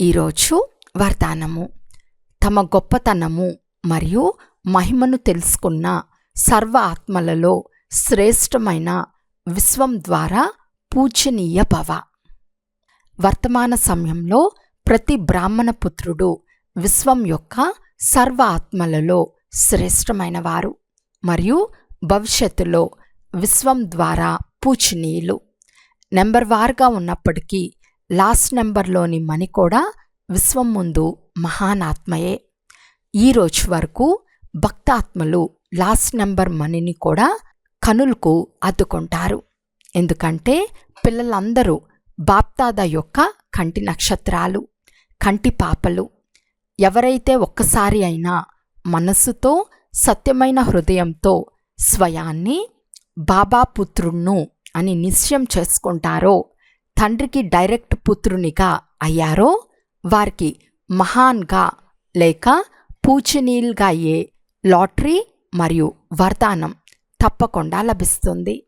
ఈరోజు వరదానము. తమ గొప్పతనము మరియు మహిమను తెలుసుకున్న సర్వ ఆత్మలలో శ్రేష్టమైన విశ్వం ద్వారా పూజనీయ భవ. వర్తమాన సమయంలో ప్రతి బ్రాహ్మణ పుత్రుడు విశ్వం యొక్క సర్వ ఆత్మలలో శ్రేష్టమైన వారు మరియు భవిష్యత్తులో విశ్వం ద్వారా పూజనీయులు. నెంబర్ వార్గా ఉన్నప్పటికీ లాస్ట్ నెంబర్లోని మణి కూడా విశ్వం ముందు మహానాత్మయే. ఈరోజు వరకు భక్తాత్మలు లాస్ట్ నెంబర్ మణిని కూడా కనులకు అద్దుకుంటారు. ఎందుకంటే పిల్లలందరూ బాప్దాద యొక్క కంటి నక్షత్రాలు, కంటి పాపలు. ఎవరైతే ఒక్కసారి అయినా మనస్సుతో సత్యమైన హృదయంతో స్వయాన్ని బాబా పుత్రుణ్ణు అని నిశ్చయం చేసుకుంటారో, తండ్రికి డైరెక్ట్ పుత్రునిగా అయ్యారో, వారికి మహాన్గా లేక పూజనీయులుగా అయ్యే లాటరీ మరియు వరదానం తప్పకుండా లభిస్తుంది.